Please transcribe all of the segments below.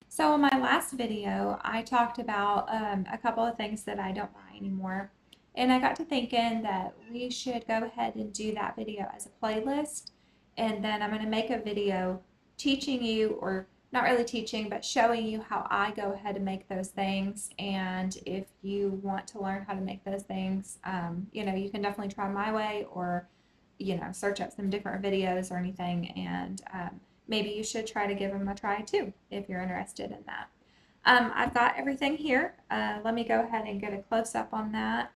So in my last video, I talked about a couple of things that I don't buy anymore. And I got to thinking that we should go ahead and do that video as a playlist. And then I'm going to make a video teaching you, or not really teaching, but showing you how I go ahead and make those things. And if you want to learn how to make those things, you can definitely try my way or, search up some different videos or anything. And maybe you should try to give them a try too if you're interested in that. I've got everything here. Let me go ahead and get a close up on that.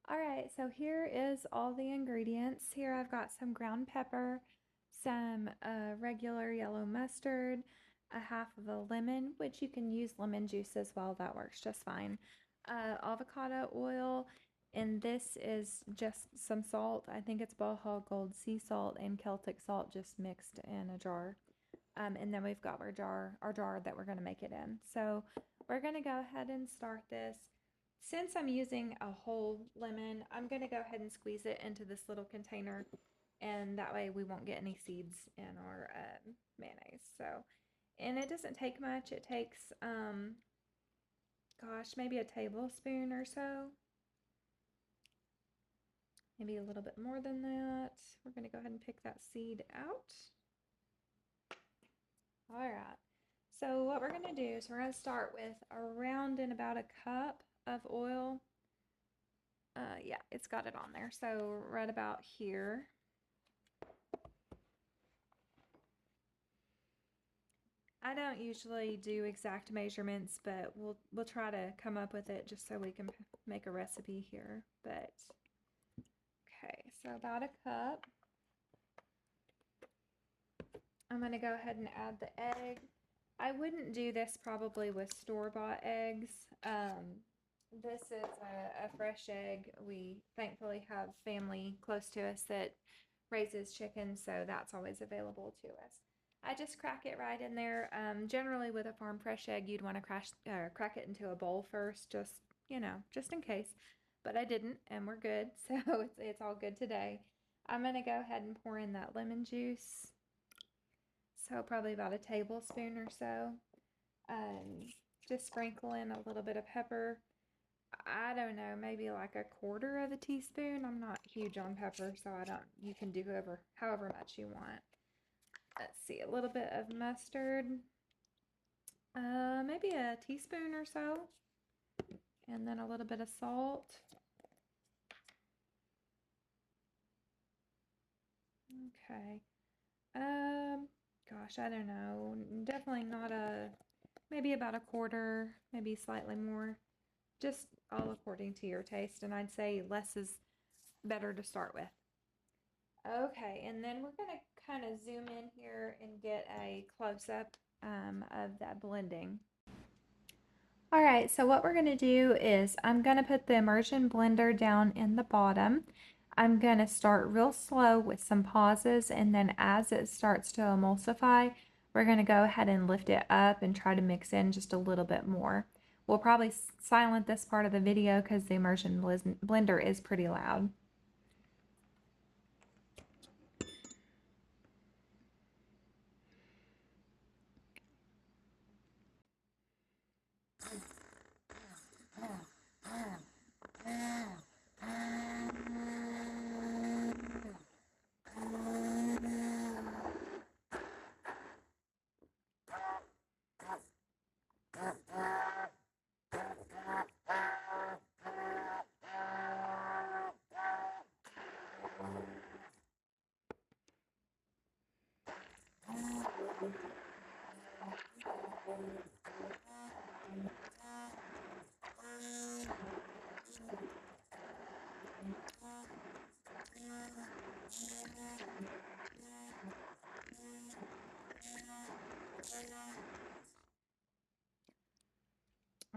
All right, so here is all the ingredients. Here I've got some ground pepper, some regular yellow mustard, a half of a lemon, which you can use lemon juice as well. That works just fine. Avocado oil, and this is just some salt. I think it's Baja Gold sea salt and Celtic salt just mixed in a jar. And then we've got our jar that we're going to make it in. So we're going to go ahead and start this. Since I'm using a whole lemon, I'm going to go ahead and squeeze it into this little container, and that way we won't get any seeds in our mayonnaise. So, and it doesn't take much. It takes, maybe a tablespoon or so. Maybe a little bit more than that. We're going to go ahead and pick that seed out. All right. So what we're going to do is we're going to start with around and about a cup of oil. Yeah, it's got it on there. So right about here. I don't usually do exact measurements, but we'll try to come up with it just so we can make a recipe here. But okay, so about a cup. I'm going to go ahead and add the egg. I wouldn't do this probably with store-bought eggs. This is a fresh egg. We thankfully have family close to us that raises chickens, so that's always available to us. I just crack it right in there. Generally, with a farm fresh egg, you'd want to crack it into a bowl first, just in case. But I didn't, and we're good, so it's all good today. I'm gonna go ahead and pour in that lemon juice. So probably about a tablespoon or so. Um, just sprinkle in a little bit of pepper. I don't know, maybe like a quarter of a teaspoon. I'm not huge on pepper, so I don't. You can do however much you want. Let's see, a little bit of mustard, maybe a teaspoon or so, and then a little bit of salt. Okay. Gosh, I don't know. Definitely not maybe about a quarter, maybe slightly more. Just all according to your taste, and I'd say less is better to start with. Okay, and then we're going to kind of zoom in here and get a close-up of that blending. All right, so what we're going to do is I'm going to put the Immersion Blender down in the bottom. I'm going to start real slow with some pauses, and then as it starts to emulsify, we're going to go ahead and lift it up and try to mix in just a little bit more. We'll probably silent this part of the video because the Immersion Blender is pretty loud.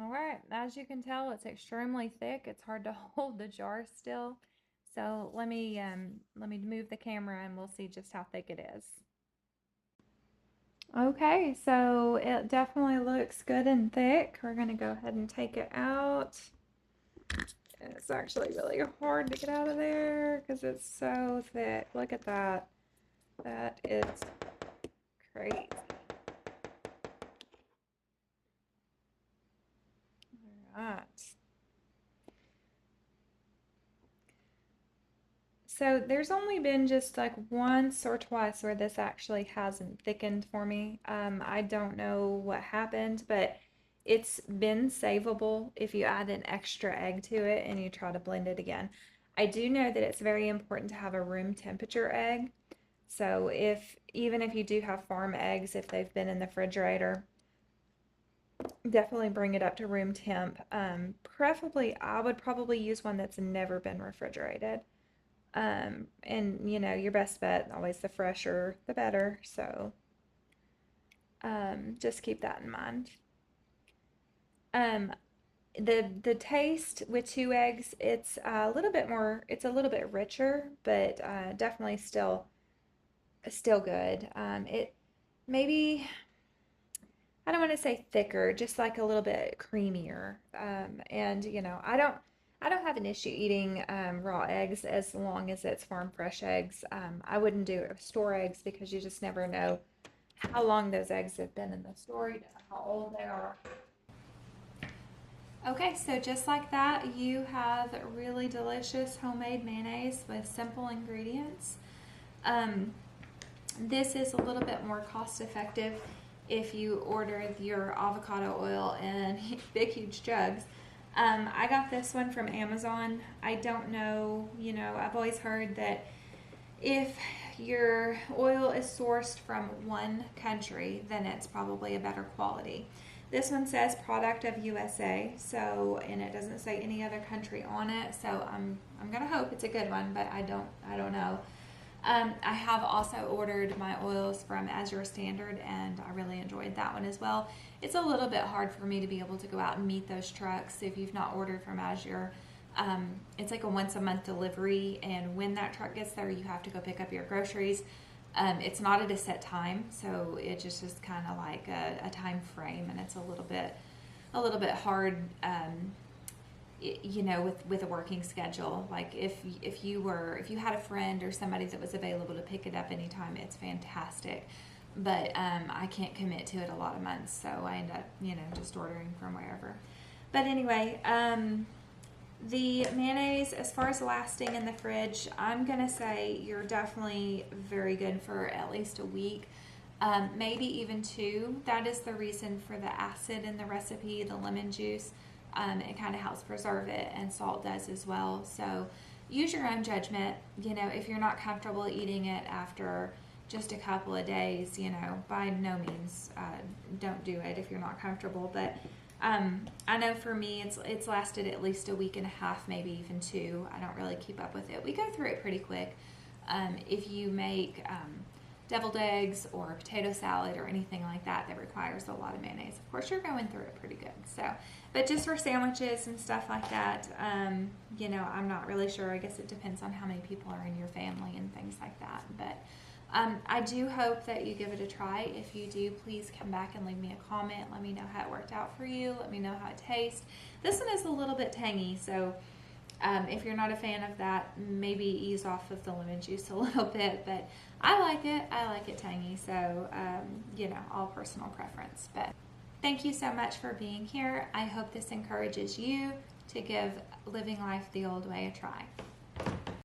All right, as you can tell, it's extremely thick. It's hard to hold the jar still. So let me move the camera and we'll see just how thick it is. Okay, so it definitely looks good and thick. We're gonna go ahead and take it out. And it's actually really hard to get out of there because it's so thick. Look at that. That is crazy. So there's only been just like once or twice where this actually hasn't thickened for me. I don't know what happened, but it's been savable if you add an extra egg to it and you try to blend it again. I do know that it's very important to have a room temperature egg. So even if you do have farm eggs, if they've been in the refrigerator, definitely bring it up to room temp. Preferably, I would probably use one that's never been refrigerated. And your best bet, always the fresher, the better. So, just keep that in mind. Um, the taste with two eggs, it's a little bit more, it's a little bit richer, but definitely still good. It maybe I don't want to say thicker, just like a little bit creamier. And I don't have an issue eating raw eggs as long as it's farm fresh eggs. I wouldn't do store eggs because you just never know how long those eggs have been in the store, you don't know how old they are. Okay, so just like that, you have really delicious homemade mayonnaise with simple ingredients. Um, This is a little bit more cost effective if you order your avocado oil in big, huge jugs. I got this one from Amazon. I don't know, I've always heard that if your oil is sourced from one country, then it's probably a better quality. This one says product of USA, so and it doesn't say any other country on it. So I'm gonna hope it's a good one, but I don't know. I have also ordered my oils from Azure Standard, and I really enjoyed that one as well. It's a little bit hard for me to be able to go out and meet those trucks if you've not ordered from Azure. It's like a once a month delivery, and when that truck gets there, you have to go pick up your groceries. It's not at a set time, so it just is kind of like a time frame, and it's a little bit hard. With a working schedule, like if you had a friend or somebody that was available to pick it up anytime, it's fantastic. But I can't commit to it a lot of months, so I end up just ordering from wherever. But anyway, the mayonnaise, as far as lasting in the fridge, I'm gonna say you're definitely very good for at least a week. Maybe even two. That is the reason for the acid in the recipe, the lemon juice. It kind of helps preserve it, and salt does as well. So use your own judgment. If you're not comfortable eating it after just a couple of days, by no means don't do it if you're not comfortable. But I know for me, it's lasted at least a week and a half, maybe even two. I don't really keep up with it. We go through it pretty quick. If you make deviled eggs or potato salad or anything like that requires a lot of mayonnaise, of course you're going through it pretty good. So, but just for sandwiches and stuff like that, I'm not really sure. I guess it depends on how many people are in your family and things like that. But I do hope that you give it a try. If you do, please come back and leave me a comment. Let me know how it worked out for you. Let me know how it tastes. This one is a little bit tangy, so if you're not a fan of that, maybe ease off of the lemon juice a little bit, but I like it. I like it tangy, so, all personal preference. But thank you so much for being here. I hope this encourages you to give living life the old way a try.